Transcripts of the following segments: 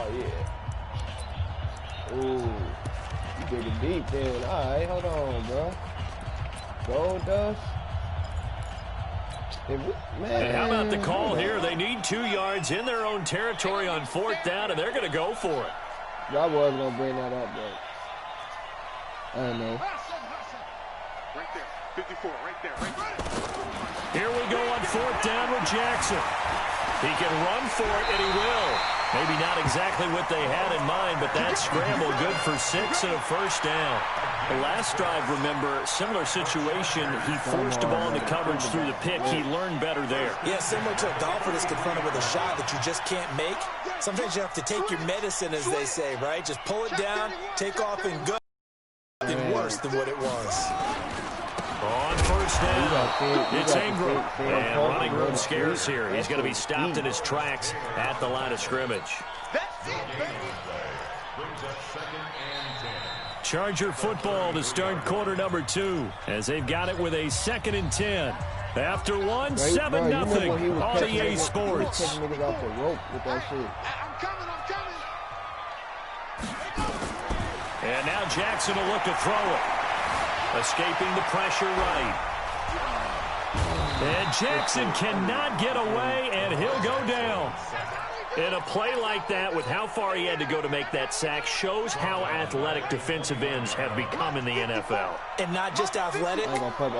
Oh, yeah. Ooh. You dig it deep then. All right, hold on, bro. Gold dust. Man. And how about the call here? They need 2 yards in their own territory on 4th down, and they're going to go for it. I was going to bring that up, but I don't know. Right there, 54, right there. Here we go on 4th down with Jackson. He can run for it, and he will. Maybe not exactly what they had in mind, but that scramble good for 6 and a first down. The last drive, remember, similar situation. He forced the ball into coverage through the pick. He learned better there. Yeah, similar to a golfer that's confronted with a shot that you just can't make. Sometimes you have to take your medicine, as they say, right? Just pull it down, take off, and go. Something worse than what it was. On first down, it's Ingram. And running room scarce here. He's going to be stopped in his tracks at the line of scrimmage. Charger football to start quarter number 2, as they've got it with a 2nd and 10. After one, 7-0 on EA Sports. He was taking niggas off the rope with that shit. And now Jackson will look to throw it. Escaping the pressure right. And Jackson cannot get away, and he'll go down. And a play like that, with how far he had to go to make that sack, shows how athletic defensive ends have become in the NFL. And not just athletic,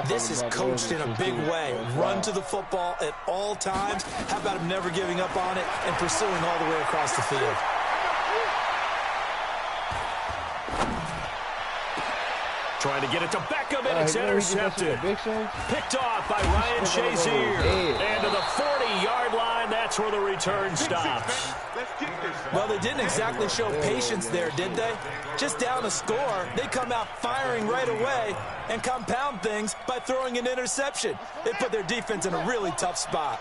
this is coached in a big way. Run to the football at all times. How about him never giving up on it and pursuing all the way across the field? Trying to get it to Beckham, and it's intercepted. Picked off by Ryan Shazier. And to the 40-yard line, that's where the return stops. Well, they didn't exactly show patience there, did they? Just down a score, they come out firing right away and compound things by throwing an interception. They put their defense in a really tough spot.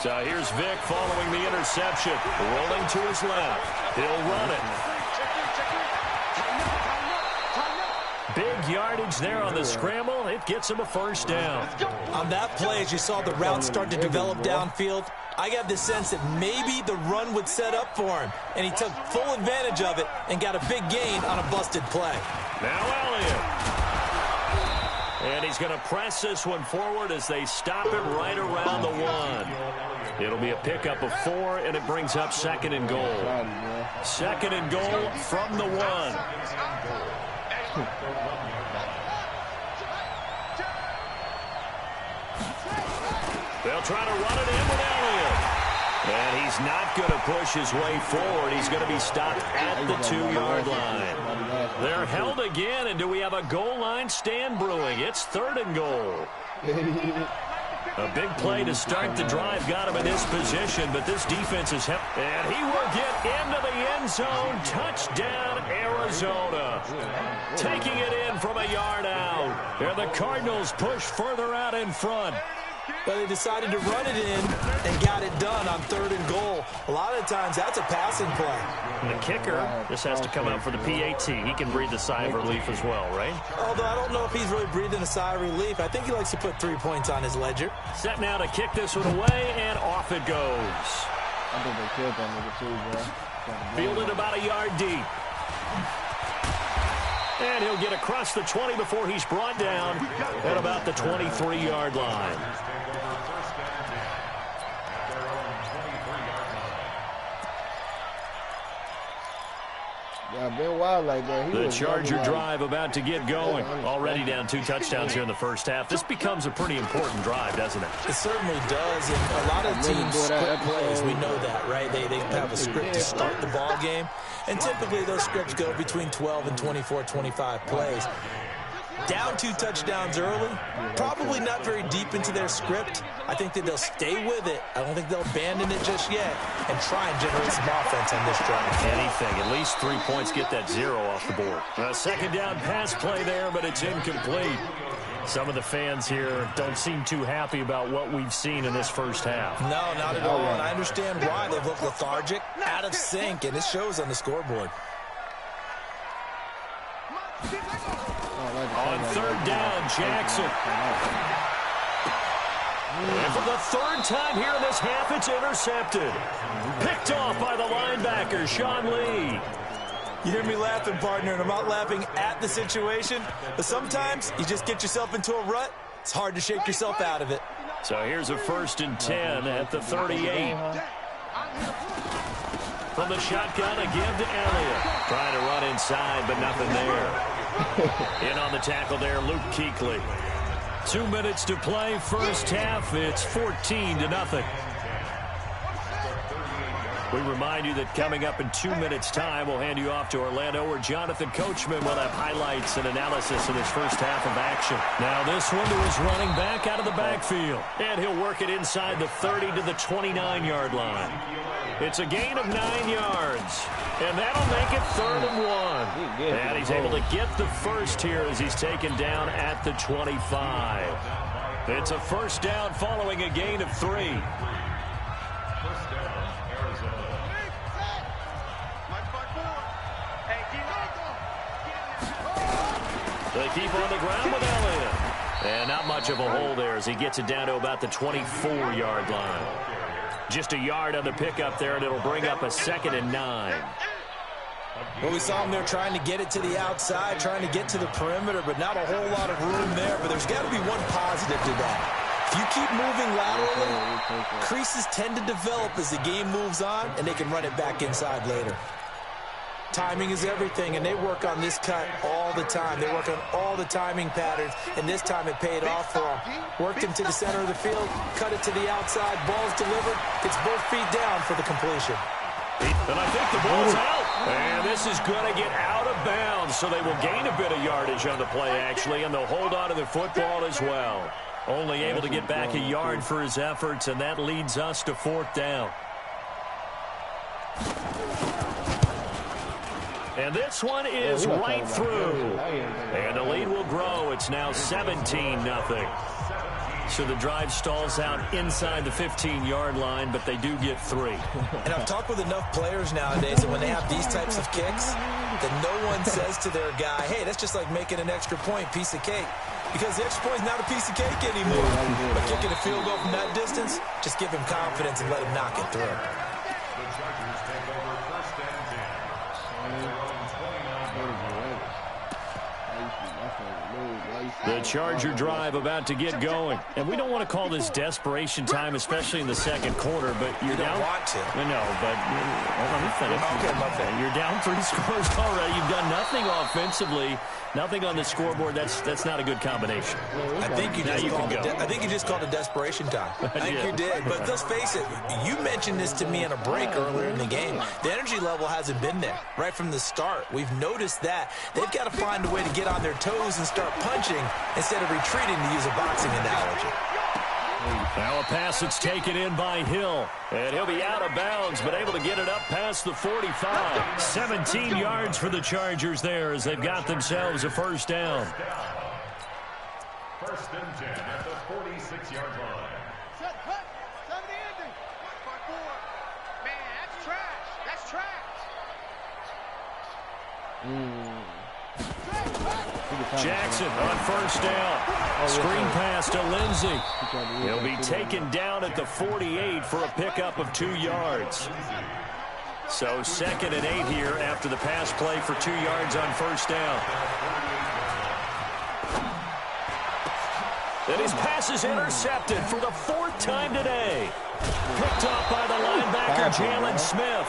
So here's Vic following the interception. Rolling to his left. He'll run it. Big yardage there on the scramble. It gets him a first down. On that play, as you saw the route start to develop downfield, I got the sense that maybe the run would set up for him, and he took full advantage of it and got a big gain on a busted play. Now Elliott. And he's going to press this one forward as they stop him right around the 1. It'll be a pickup of 4, and it brings up 2nd and goal. 2nd and goal from the 1. They'll try to run it in with Elliott. And he's not going to push his way forward. He's going to be stopped at the 2-yard line. They're held again, and do we have a goal line stand brewing? It's 3rd and goal. A big play to start the drive got him in this position, but this defense is helped. And he will get into the end zone. Touchdown, Arizona. Taking it in from a yard out. And the Cardinals push further out in front. But they decided to run it in and got it done on 3rd and goal. A lot of times, that's a passing play. And the kicker just has to come out for the PAT. He can breathe a sigh of relief as well, right? Although I don't know if he's really breathing a sigh of relief. I think he likes to put 3 points on his ledger. Set now to kick this one away, and off it goes. I think they killed that nigga too, bro. Fielded about a yard deep. And he'll get across the 20 before he's brought down at about the 23-yard line. Yeah, been wild like that. The Charger drive about to get going. Already down 2 touchdowns here in the first half. This becomes a pretty important drive, doesn't it? It certainly does. And a lot of teams script plays. We know that, right? They have a script to start the ball game. And typically those scripts go between 12 and 24, 25 plays. Down 2 touchdowns early, probably not very deep into their script. I think that they'll stay with it. I don't think they'll abandon it just yet and try and generate some offense on this drive. Anything. At least 3 points, get that 0 off the board. A 2nd down pass play there, but it's incomplete. Some of the fans here don't seem too happy about what we've seen in this first half. No, not at all. And I understand why. They've looked lethargic, out of sync, and it shows on the scoreboard. On 3rd down, Jackson. And for the third time here in this half, it's intercepted. Picked off by the linebacker, Sean Lee. You hear me laughing, partner, and I'm not laughing at the situation, but sometimes you just get yourself into a rut. It's hard to shake yourself out of it. So here's a 1st and 10 at the 38. From the shotgun, a give to Elliott. Trying to run inside, but nothing there. In on the tackle there, Luke Kuechly. 2 minutes to play, first half. It's 14-0. We remind you that coming up in 2 minutes' time, we'll hand you off to Orlando, where Jonathan Coachman will have highlights and analysis of this first half of action. Now this one to his running back out of the backfield. And he'll work it inside the 30 to the 29-yard line. It's a gain of 9 yards. And that'll make it 3rd and 1. And he's able to get the first here as he's taken down at the 25. It's a first down following a gain of 3. They keep on the ground with Elliott. And not much of a hole there as he gets it down to about the 24-yard line. Just a yard on the pickup there, and it'll bring up a 2nd and 9. Well, we saw him there trying to get it to the outside, trying to get to the perimeter, but not a whole lot of room there. But there's got to be one positive to that. If you keep moving laterally, creases tend to develop as the game moves on, and they can run it back inside later. Timing is everything, and they work on this cut all the time. They work on all the timing patterns, and this time it paid off for them. Worked him to the center of the field, cut it to the outside, ball's delivered, gets both feet down for the completion. And I think the ball's out. And this is going to get out of bounds, so they will gain a bit of yardage on the play, actually, and they'll hold on to the football as well. Only able to get back a yard for his efforts, and that leads us to 4th down. And this one is right through. And the lead will grow. It's now 17-0. So the drive stalls out inside the 15-yard line, but they do get 3. And I've talked with enough players nowadays that when they have these types of kicks, that no one says to their guy, hey, that's just like making an extra point, piece of cake. Because the extra point is not a piece of cake anymore. But kicking a field goal from that distance, just give him confidence and let him knock it through. The Charger drive about to get going. And we don't want to call this desperation time, especially in the second quarter, but you're down. You don't want to. No, but let me finish. Okay, you're down 3 scores already. You've done nothing offensively, nothing on the scoreboard. That's not a good combination. I think you just called it desperation time. I think you did. But let's face it, you mentioned this to me in a break earlier in the game. The energy level hasn't been there right from the start. We've noticed that. They've got to find a way to get on their toes and start punching instead of retreating, to use a boxing analogy. Now a pass that's taken in by Hill. And he'll be out of bounds, but able to get it up past the 45. 17 yards for the Chargers there as they've got themselves a first down. 1st and 10 at the 46-yard line. Man, that's trash. That's trash. Jackson on first down. Screen pass to Lindsey. He'll be taken down at the 48 for a pickup of 2 yards. So 2nd and 8 here after the pass play for 2 yards on first down. And his pass is intercepted for the 4th time today. Picked off by the linebacker, Jalen Smith.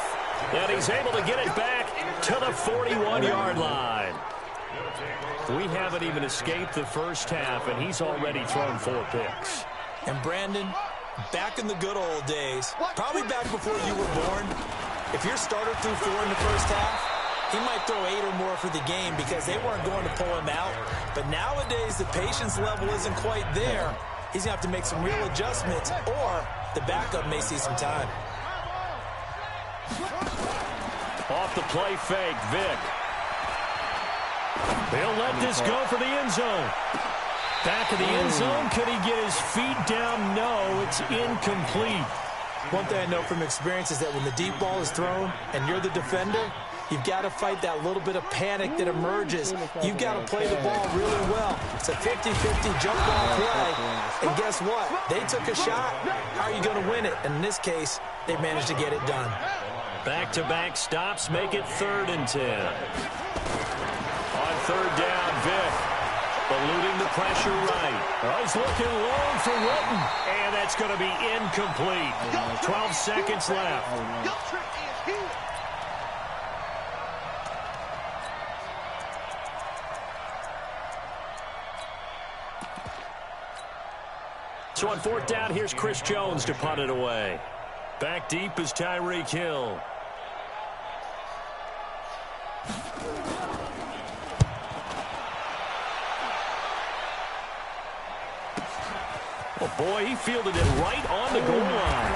And he's able to get it back to the 41-yard line. We haven't even escaped the first half, and he's already thrown 4 picks. And Brandon, back in the good old days, probably back before you were born, if your starter threw 4 in the first half, he might throw 8 or more for the game because they weren't going to pull him out. But nowadays, the patience level isn't quite there. He's going to have to make some real adjustments, or the backup may see some time. Off the play fake, Vick. He'll let this go for the end zone. Back of the end zone. Could he get his feet down? No, it's incomplete. One thing I know from experience is that when the deep ball is thrown and you're the defender, You've got to fight that little bit of panic that emerges. You've got to play the ball really well. It's a 50-50 jump ball play. And guess what? They took a shot. How are you going to win it? And in this case, they managed to get it done. Back-to-back stops make it 3rd and 10. On 3rd down, Vick eluding the pressure right. Oh, he's looking long for Witten. And that's going to be incomplete. 12 seconds left. So on 4th down, here's Chris Jones to punt it away. Back deep is Tyreek Hill. Oh, boy, he fielded it right on the goal line.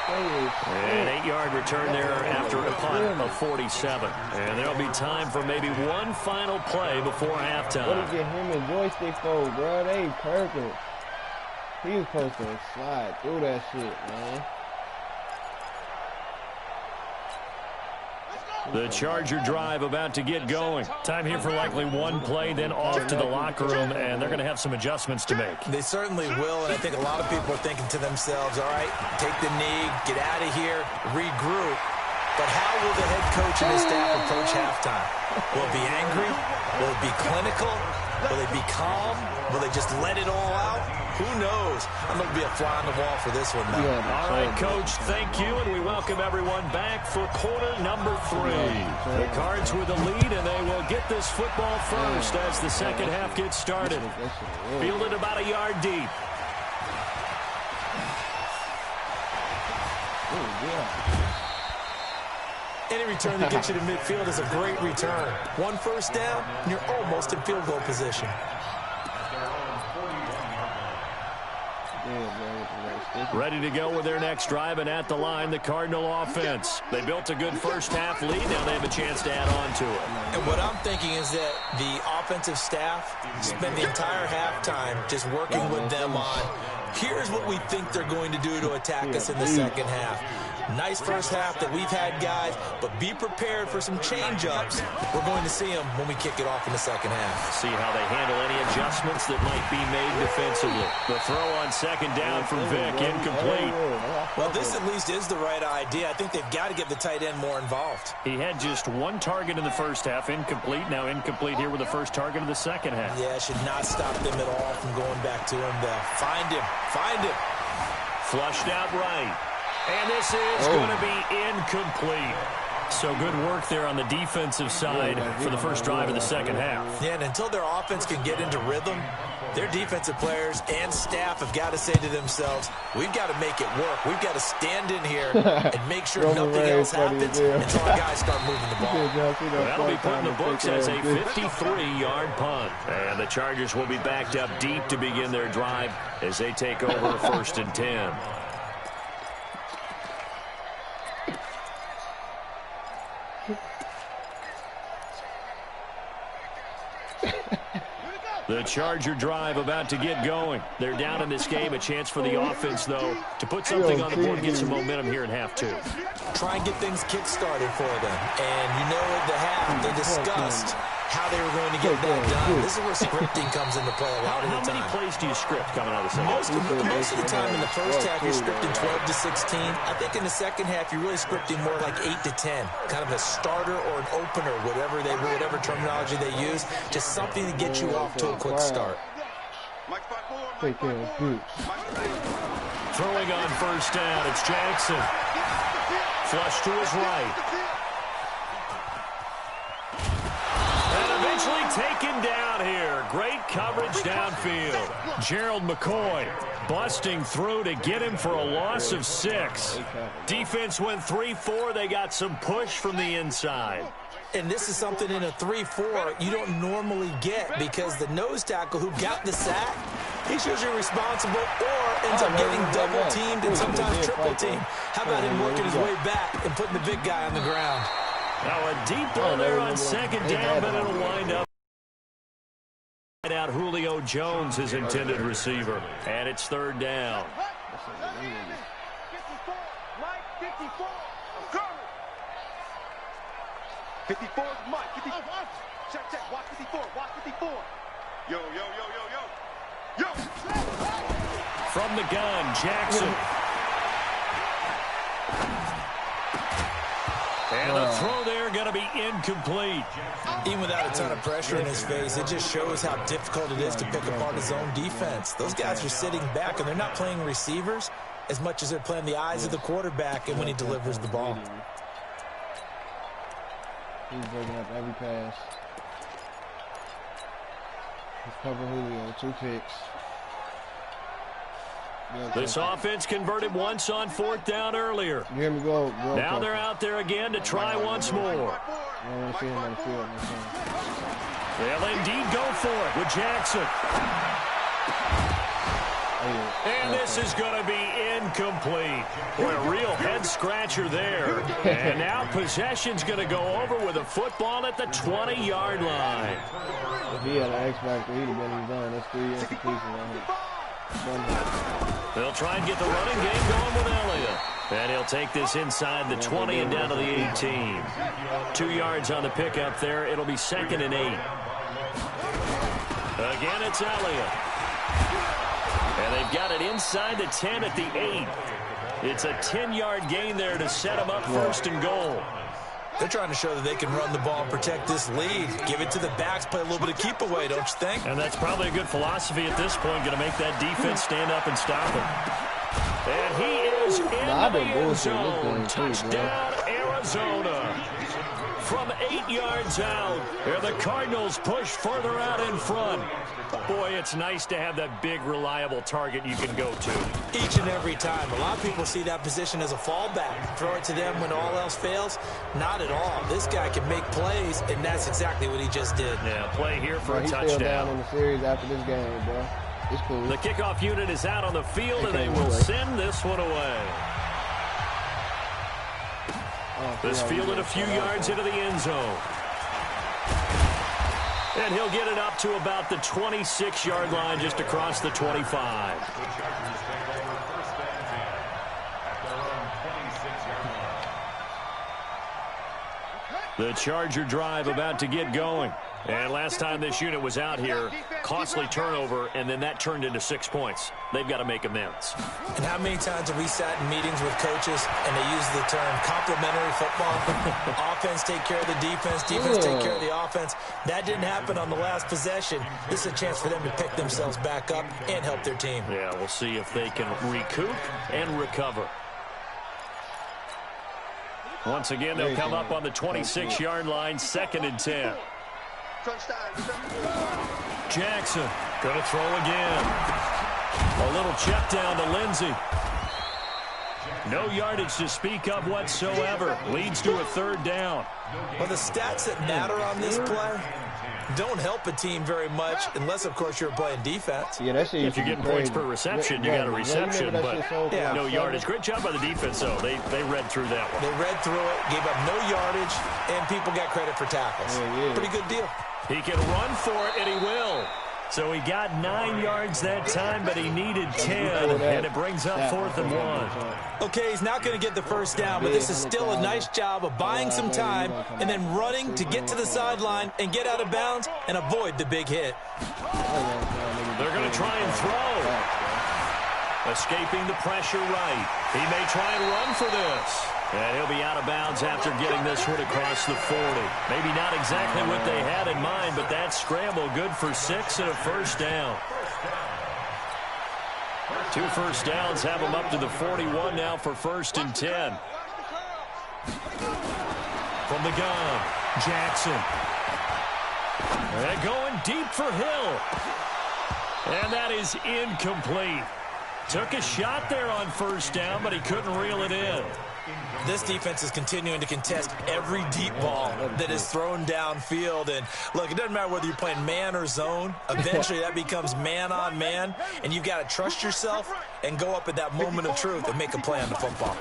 An 8-yard return there after a punt of 47. And there'll be time for maybe one final play before halftime. What did you get him and joystick for, bro? They perfect. He was supposed to slide through that shit, man. The Charger drive about to get going. Time here for likely one play, then off to the locker room, and they're going to have some adjustments to make. They certainly will, and I think a lot of people are thinking to themselves, all right, take the knee, get out of here, regroup. But how will the head coach and his staff approach halftime? Will it be angry? Will it be clinical? Will they be calm? Will they just let it all out? Who knows? I'm going to be a fly on the wall for this one, though. All right, Coach, thank you, and we welcome everyone back for quarter number 3. The Cards with the lead, and they will get this football first as the second half gets started. Fielded about a yard deep. Any return that gets you to midfield is a great return. 1 first down, and you're almost in field goal position. Ready to go with their next drive, and at the line, the Cardinal offense. They built a good first half lead. Now they have a chance to add on to it. And what I'm thinking is that the offensive staff spend the entire halftime just working with them on, here's what we think they're going to do to attack us in the second half. Nice first half that we've had, guys, but be prepared for some change-ups. We're going to see them when we kick it off in the second half. See how they handle any adjustments that might be made defensively. The throw on 2nd down from Vick, incomplete. Well, this at least is the right idea. I think they've got to get the tight end more involved. He had just 1 target in the first half, incomplete. Now incomplete here with the first target of the second half. Yeah, should not stop them at all from going back to him. Find him. Find him. Flushed out right. And this is going to be incomplete. So good work there on the defensive side for the first drive of the second half. Yeah, and until their offense can get into rhythm, their defensive players and staff have got to say to themselves, we've got to make it work. We've got to stand in here and make sure nothing else happens until our guys start moving the ball. That'll be put in the books as a 53-yard punt. And the Chargers will be backed up deep to begin their drive as they take over 1st and 10. The Charger drive about to get going. They're down in this game. A chance for the offense, though, to put something on the board and get some momentum here in half 2. Try and get things kick-started for them. And you know at the half, they discussed how they were going to get that done. This is where scripting comes into play a lot of the time. How many plays do you script coming out of the second half? Most of the time in the first half, you're scripting 12 to 16. I think in the second half, you're really scripting more like 8 to 10. Kind of a starter or an opener, whatever terminology they use. Just something to get you off to a quick start. Throwing on 1st down, it's Jackson. Flush to his right. Taken down here. Great coverage downfield. Gerald McCoy busting through to get him for a loss of 6. Defense went 3-4. They got some push from the inside. And this is something in a 3-4 you don't normally get because the nose tackle who got the sack, he's usually responsible or ends up getting double-teamed and sometimes triple-teamed. How about him working his way back and putting the big guy on the ground? Now a deep ball there on 2nd down, but it'll wind up. Out Julio Jones, his intended receiver, and it's 3rd down. 54 is Mike. 54. Check. Watch 54. Watch 54. Yo. From the gun, Jackson. And the throw there going to be incomplete. Even without a ton of pressure in his face, it just shows how difficult it is to pick apart his own defense. Those guys are sitting back, and they're not playing receivers as much as they're playing the eyes of the quarterback and when he delivers the ball. He's breaking up every pass. He's covering Julio, 2 picks. This offense converted once on 4th down earlier. You hear me go? Now they're out there again to try once more. I don't want to see him on the field. They'll indeed go for it with Jackson. And this is going to be incomplete. Boy, a real head-scratcher there. And now possession's going to go over with a football at the 20-yard line. If he had an X-Factor, he'd have been done. That's 3 institutions on him. They'll try and get the running game going with Elliott. And he'll take this inside the 20 and down to the 18. 2 yards on the pickup there. It'll be 2nd and 8. Again, it's Elliott. And they've got it inside the 10 at the 8. It's a 10-yard gain there to set them up 1st and goal. They're trying to show that they can run the ball and protect this lead. Give it to the backs, play a little bit of keep away, don't you think? And that's probably a good philosophy at this point, going to make that defense stand up and stop him. And he is in the end zone. Touchdown, Arizona. From 8 yards out, here the Cardinals push further out in front. Boy, it's nice to have that big, reliable target you can go to. Each and every time. A lot of people see that position as a fallback. Throw it to them when all else fails. Not at all. This guy can make plays, and that's exactly what he just did. Yeah, play here for a He's touchdown. still down in the series after this game, bro. It's cool. The kickoff unit is out on the field, and they will send this one away. This fielded a few yards into the end zone. And he'll get it up to about the 26-yard line just across the 25. The Charger drive about to get going. And last time this unit was out here, costly turnover, and then that turned into 6 points. They've got to make amends. And how many times have we sat in meetings with coaches and they use the term complementary football? Offense take care of the defense, defense take care of the offense. That didn't happen on the last possession. This is a chance for them to pick themselves back up and help their team. Yeah, we'll see if they can recoup and recover. Once again, they'll come up on the 26-yard line, 2nd and 10. Jackson going to throw again. A little check down to Lindsey. No yardage to speak of whatsoever. Leads to a 3rd down. Well, the stats that matter on this play don't help a team very much unless, of course, you're playing defense. Yeah, that shit if you're getting points per reception, you got a reception, but no yardage. Great job by the defense, though. They read through that one. They read through it, gave up no yardage, and people got credit for tackles. Pretty good deal. He can run for it, and he will. So he got 9 yards that time, but he needed 10, and it brings up 4th and 1. Okay, he's not going to get the first down, but this is still a nice job of buying some time and then running to get to the sideline and get out of bounds and avoid the big hit. They're going to try and throw. Escaping the pressure right. He may try and run for this. And he'll be out of bounds after getting this one across the 40. Maybe not exactly what they had in mind, but that scramble good for 6 and a 1st down. 2 first downs have them up to the 41 now for 1st and 10. From the gun, Jackson. And going deep for Hill. And that is incomplete. Took a shot there on 1st down, but he couldn't reel it in. This defense is continuing to contest every deep ball that is thrown downfield. And, look, it doesn't matter whether you're playing man or zone. Eventually, that becomes man-on-man, and you've got to trust yourself and go up at that moment of truth and make a play on the football.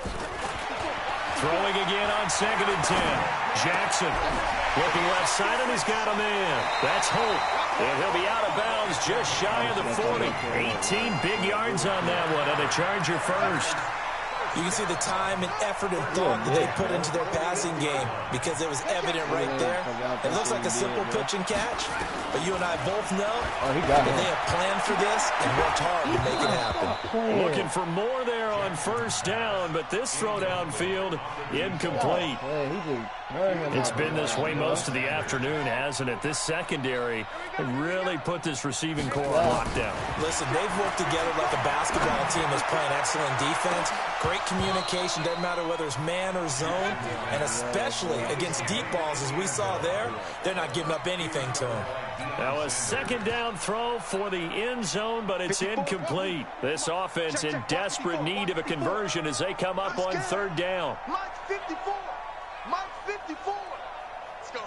Throwing again on 2nd and 10. Jackson looking left side, and he's got a man. That's Hope. And he'll be out of bounds just shy of the 40. 18 big yards on that one, and a Charger first. You can see the time and effort and thought that they put into their passing game because it was evident right there. It looks like a simple pitch and catch, but you and I both know that they have planned for this and worked hard to make it happen. Looking for more there on first down, but this throw downfield incomplete. It's been this way most of the afternoon, hasn't it? This secondary really put this receiving core on lockdown. Listen, they've worked together like a basketball team is playing excellent defense. Great communication, doesn't matter whether it's man or zone, and especially against deep balls as we saw there, they're not giving up anything to them. Now a second down throw for the end zone, but it's incomplete. This offense in desperate need of a conversion as they come up on third down. Mike 54. Mike 54. Let's go,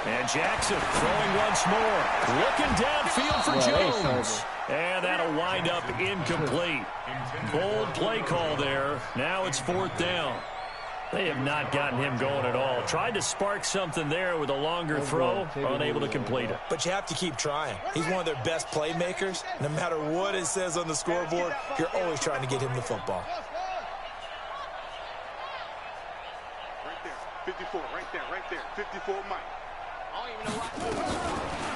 And Jackson throwing once more. Looking downfield for Jones. And that'll wind up incomplete. Bold play call there. Now it's fourth down. They have not gotten him going at all. Tried to spark something there with a longer throw, unable to complete it. But you have to keep trying. He's one of their best playmakers. No matter what it says on the scoreboard, you're always trying to get him the football. Right there. 54, right there. 54, Mike.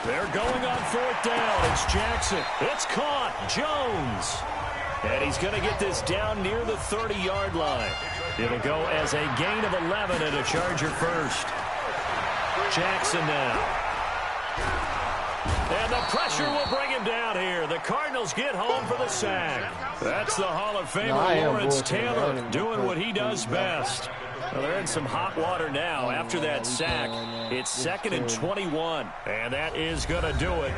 They're going on fourth down. It's Jackson. It's caught. Jones. And he's going to get this down near the 30-yard line. It'll go as a gain of 11 and a Charger first. Jackson now. And the pressure will bring him down here. The Cardinals get home for the sack. That's the Hall of Famer Lawrence Taylor doing what he does best. Well, they're in some hot water now after that sack. It's 2nd and 21, and that is going to do it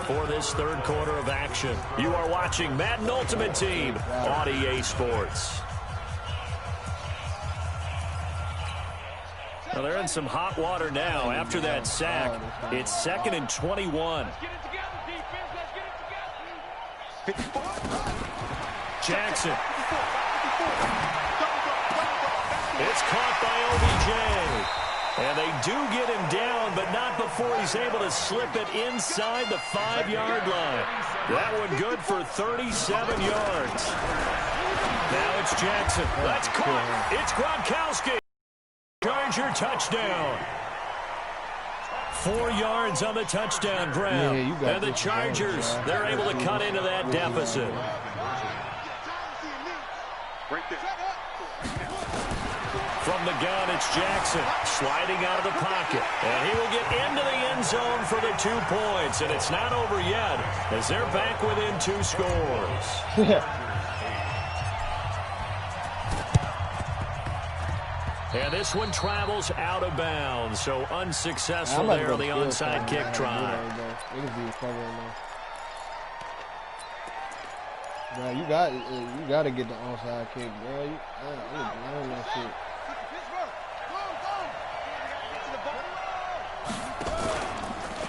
for this third quarter of action. You are watching Madden Ultimate Team on EA Sports. Well, they're in some hot water now after that sack. It's 2nd and 21. Jackson. It's caught by OBJ. And they do get him down, but not before he's able to slip it inside the 5-yard line. That one good for 37 yards. Now it's Jackson. That's caught. It's Gronkowski. Charger touchdown. 4 yards on the touchdown grab. And the Chargers, they're able to cut into that deficit. Right there. From the gun, it's Jackson sliding out of the pocket. And he will get into the end zone for the 2 points. And it's not over yet as they're back within 2 scores. And this one travels out of bounds, so unsuccessful there on the onside kick try. Bro, you got to get the onside kick, bro. I don't know shit.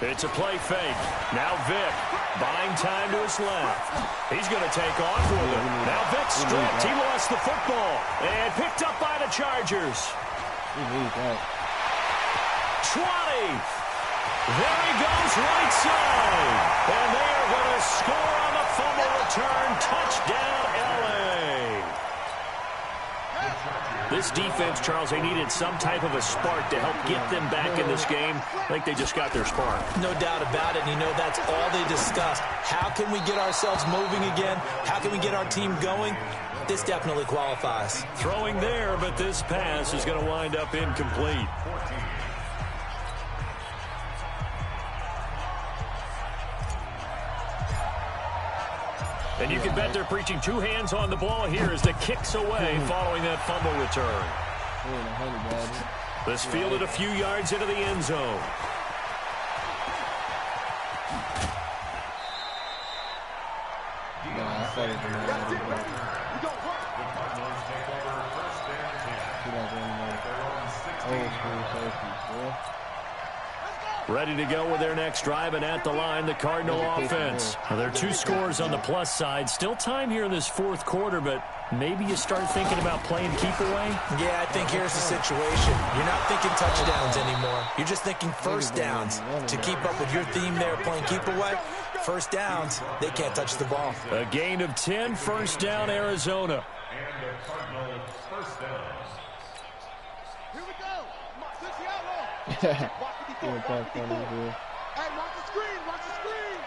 It's a play fake. Now Vic buying time to his left. He's going to take off with it. Now Vic stripped. He lost the football and picked up by the Chargers. 20. There he goes right side. And they are going to score on the fumble return. Touchdown, L.A. This defense, Charles, they needed some type of a spark to help get them back in this game. I think they just got their spark. No doubt about it, and you know that's all they discussed. How can we get ourselves moving again? How can we get our team going? This definitely qualifies. Throwing there, but this pass is going to wind up incomplete. And you can bet they're preaching 2 hands on the ball here as the kick's away following that fumble return. This fielded a few yards into the end zone. Ready to go with their next drive, and at the line, the Cardinal offense. Now, there are 2 scores on the plus side. Still time here in this fourth quarter, but maybe you start thinking about playing keep away? Yeah, I think here's the situation. You're not thinking touchdowns anymore. You're just thinking first downs. To keep up with your theme there, playing keep away, first downs, they can't touch the ball. A gain of 10, first down, Arizona. Cardinals first down. Here we go. Switch the outlaw. Watch the before. Watch the before. Hey, watch the screen. Watch the screen.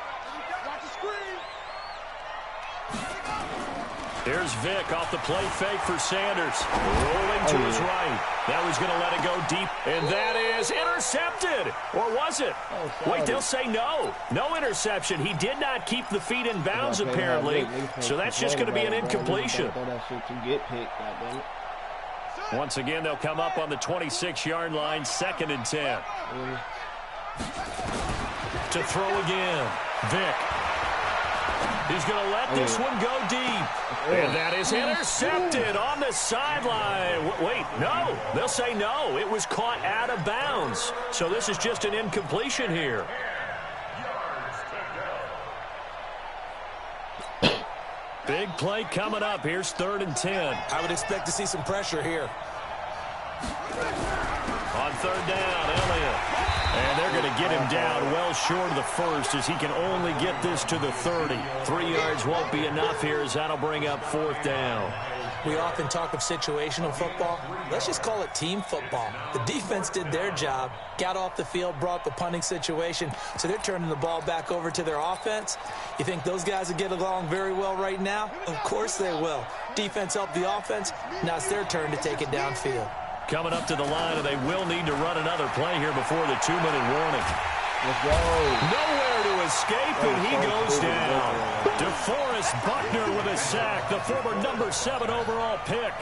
Watch the screen. Here's Vic off the play fake for Sanders. Rolling to his right. Now he's going to let it go deep. And that is intercepted. Or was it? Wait, they'll say no. No interception. He did not keep the feet in bounds, apparently. So that's just going to be an incompletion. Once again, they'll come up on the 26-yard line, 2nd and 10. To throw again. Vic. He's going to let this one go deep. And that is intercepted on the sideline. Wait, no. They'll say no. It was caught out of bounds. So this is just an incompletion here. Big play coming up. Here's 3rd and 10. I would expect to see some pressure here. On 3rd down, Elliott. And they're going to get him down well short of the first as he can only get this to the 30. 3 yards won't be enough here as that'll bring up 4th down. We often talk of situational football. Let's just call it team football. The defense did their job, got off the field, brought the punting situation, so they're turning the ball back over to their offense. You think those guys will get along very well right now? Of course they will. Defense helped the offense. Now it's their turn to take it downfield. Coming up to the line, and they will need to run another play here before the 2-minute warning. Let's go. Nowhere to escape, and he goes down. DeForest Buckner with a sack, the former number 7 overall pick.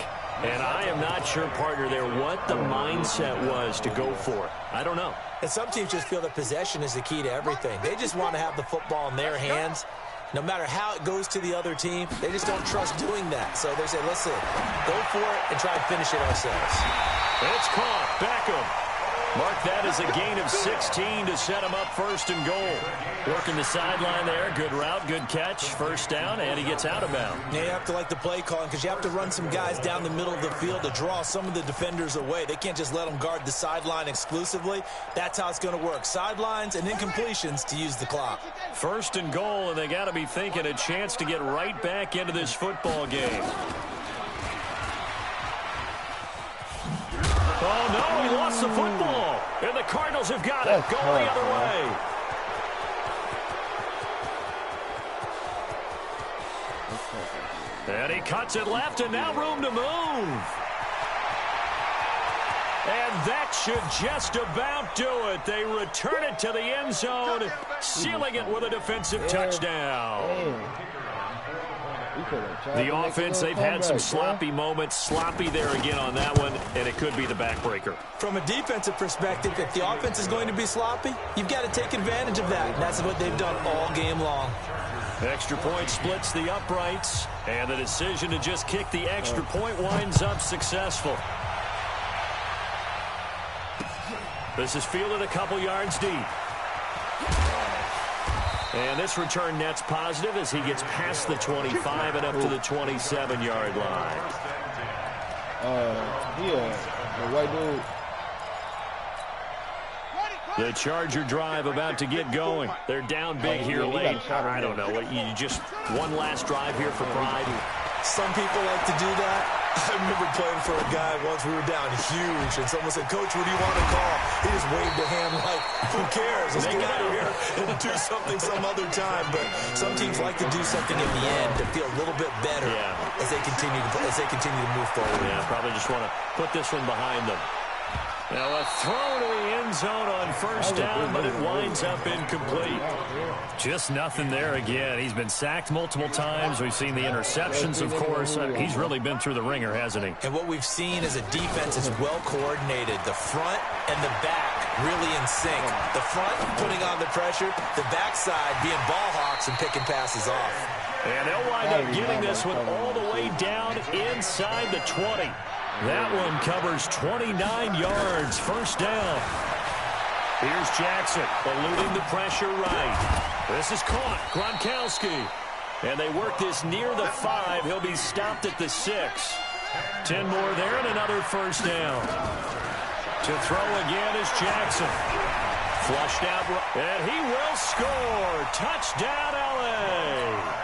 And I am not sure, partner, there what the mindset was to go for it. I don't know. And some teams just feel that possession is the key to everything. They just want to have the football in their hands. No matter how it goes to the other team, they just don't trust doing that. So they say, listen, go for it and try and finish it ourselves. It's caught. Beckham. Mark that as a gain of 16 to set him up 1st and goal. Working the sideline there. Good route, good catch. 1st down, and he gets out of bounds. Yeah, you have to like the play calling because you have to run some guys down the middle of the field to draw some of the defenders away. They can't just let them guard the sideline exclusively. That's how it's going to work. Sidelines and incompletions to use the clock. 1st and goal, and they got to be thinking a chance to get right back into this football game. Oh, no, he lost the football. And the Cardinals have got it. Going the other way. And he cuts it left, and now room to move. And that should just about do it. They return it to the end zone, sealing it with a defensive touchdown. The offense, they've had some sloppy moments. Sloppy there again on that one, and it could be the backbreaker. From a defensive perspective, if the offense is going to be sloppy, you've got to take advantage of that. And that's what they've done all game long. Extra point splits the uprights, and the decision to just kick the extra point winds up successful. This is fielded a couple yards deep. And this return net's positive as he gets past the 25 and up to the 27-yard line. The white dude. The Charger drive about to get going. They're down big here late. I don't know. You just one last drive here for pride. Some people like to do that. I remember playing for a guy once. We were down huge, and someone said, Coach, what do you want to call? He just waved a hand like, who cares? Let's get out of here and do something some other time. But some teams like to do something at the end to feel a little bit better as they continue to move forward. Yeah, probably just want to put this one behind them. Now a throw to the end zone on 1st down, but it winds up incomplete. Just nothing there again. He's been sacked multiple times. We've seen the interceptions, of course. He's really been through the ringer, hasn't he? And what we've seen is a defense is well coordinated. The front and the back really in sync. The front putting on the pressure, the backside being ball hawks and picking passes off. And they'll wind up getting this one all the way down inside the 20. That one covers 29 yards. 1st down. Here's Jackson eluding the pressure right. This is caught. Gronkowski. And they work this near the 5. He'll be stopped at the 6. 10 more there and another 1st down. To throw again is Jackson. Flushed out. And he will score. Touchdown, L.A.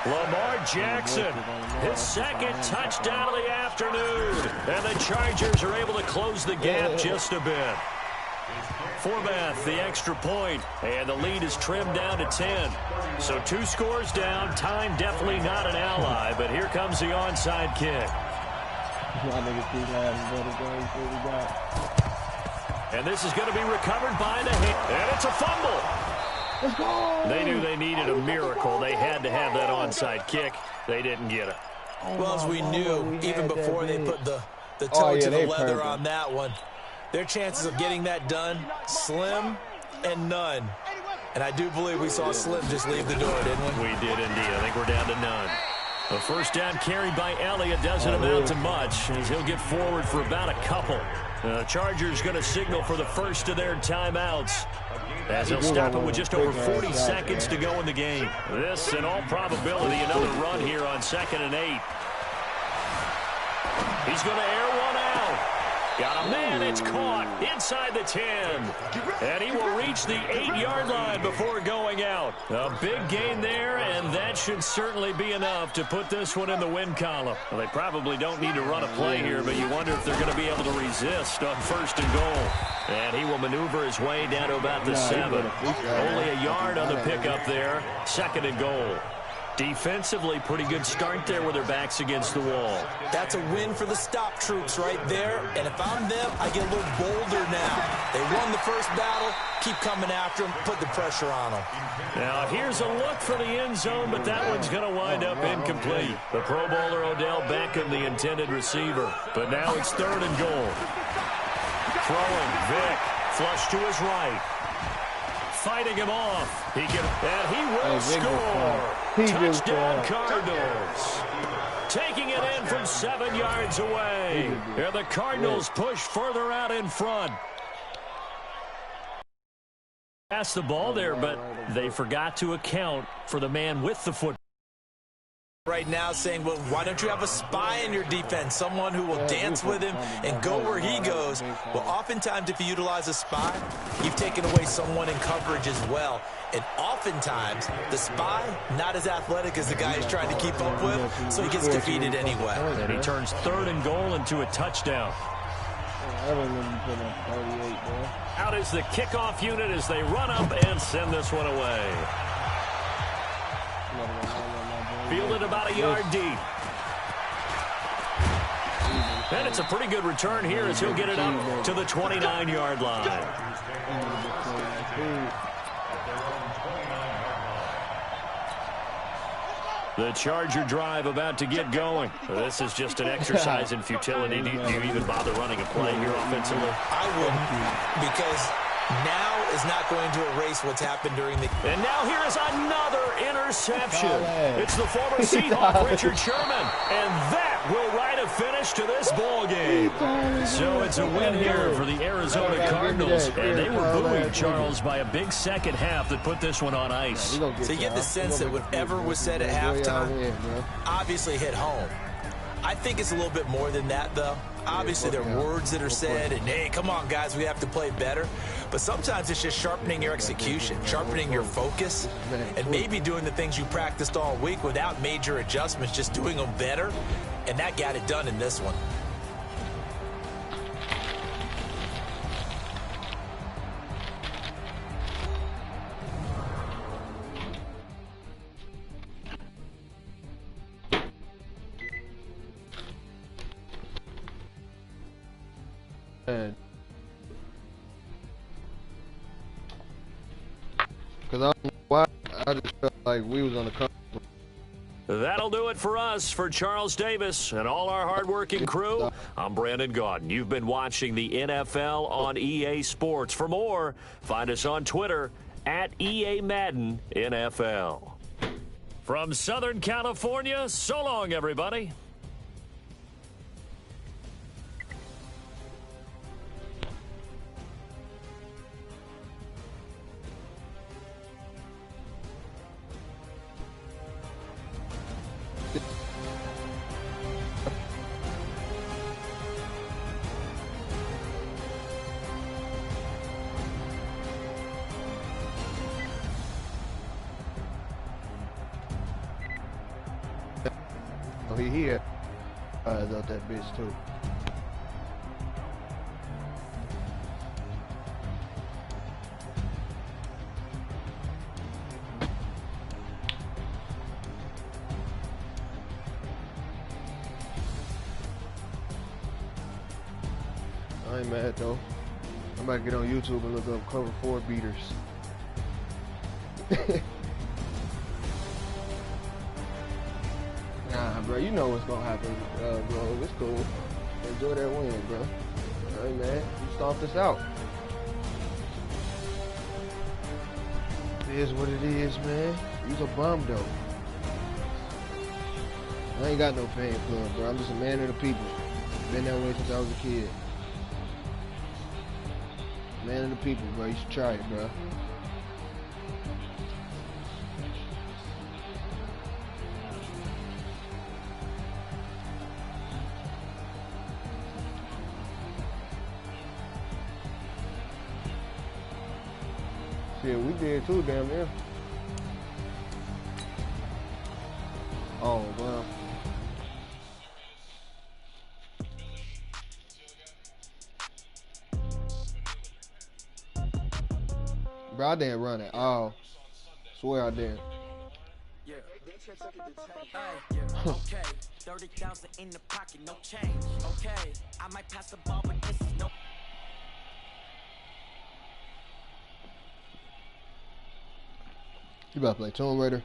Lamar Jackson, his second touchdown of the afternoon. And the Chargers are able to close the gap just a bit. Forbath, the extra point, and the lead is trimmed down to 10. So 2 scores down. Time definitely not an ally, but here comes the onside kick. And this is going to be recovered by the hand, and it's a fumble. Let's go. They knew they needed a miracle. They had to have that onside kick. They didn't get it. Well, as we knew, even before they put the toe to the leather on that one, their chances of getting that done, slim and none. And I do believe we saw Slim just leave the door, didn't we? We did indeed. I think we're down to none. A first down carried by Elliott doesn't amount to much, as he'll get forward for about a couple. The Chargers going to signal for the first of their timeouts, as they'll stop it with just over 40 seconds to go in the game. This, in all probability, another run here on 2nd and 8. He's going to air one out. Got a man, it's caught inside the 10. And he will reach the 8-yard line before going out. A big gain there, and that should certainly be enough to put this one in the win column. Well, they probably don't need to run a play here, but you wonder if they're going to be able to resist on 1st and goal. And he will maneuver his way down to about the 7. Only a yard on the pickup there. 2nd and goal. Defensively, pretty good start there with their backs against the wall. That's a win for the stop troops right there. And if I'm them, I get a little bolder now. They won the first battle. Keep coming after them. Put the pressure on them. Now, here's a look for the end zone, but that one's going to wind up incomplete. The Pro Bowler Odell Beckham, the intended receiver. But now it's 3rd and goal. Throwing, Vick, flush to his right. Fighting him off. And he will score. Touchdown Cardinals. Taking it in from 7 yards away. And the Cardinals push further out in front. Passed the ball there, but they forgot to account for the man with the football. Right now saying, well, why don't you have a spy in your defense, someone who will dance with him and go where he goes? Well, oftentimes if you utilize a spy, you've taken away someone in coverage as well. And oftentimes, the spy, not as athletic as the guy he's trying to keep up with, so he gets defeated anyway. And he turns 3rd and goal into a touchdown. Out is the kickoff unit as they run up and send this one away. Fielded about a yard deep. And it's a pretty good return here as he'll get it up to the 29-yard line. The Charger drive about to get going. This is just an exercise in futility. Do you even bother running a play here offensively? I wouldn't, because now is not going to erase what's happened during the... And now here is another interception. It's the former Seahawk, Richard Sherman. And that will write a finish to this ball game. So it's a win here for the Arizona Cardinals. And they were buoyed, Charles, by a big second half that put this one on ice. So you get the sense that whatever was said at halftime obviously hit home. I think it's a little bit more than that, though. Obviously, there are words that are said, and, hey, come on, guys, we have to play better. But sometimes it's just sharpening your execution, sharpening your focus, and maybe doing the things you practiced all week without major adjustments, just doing them better. And that got it done in this one. Because I don't know why, I just felt like we was on the cover. That'll do it for us. For Charles Davis and all our hardworking crew, I'm Brandon Gaudin. You've been watching the NFL on EA Sports. For more, find us on Twitter at EA Madden NFL. From Southern California, so long, everybody. Oh, he here. Eyes out that bitch too. I ain't mad though. I'm about to get on YouTube and look up cover 4 beaters. Nah, bro, you know what's gonna happen, bro. It's cool. Enjoy that win, bro. Hey, man, you stomped us out. It is what it is, man. You's a bum, though. I ain't got no fan club, bro. I'm just a man of the people. Been that way since I was a kid. Man of the people, bro. You should try it, bro. Yeah, we did too, damn near. Oh, well. Bro, I didn't run it. Oh, swear I didn't. Yeah. Okay. 30,000 in the pocket, no change. Okay. I might pass the ball, but this is no. You about to play Tomb Raider?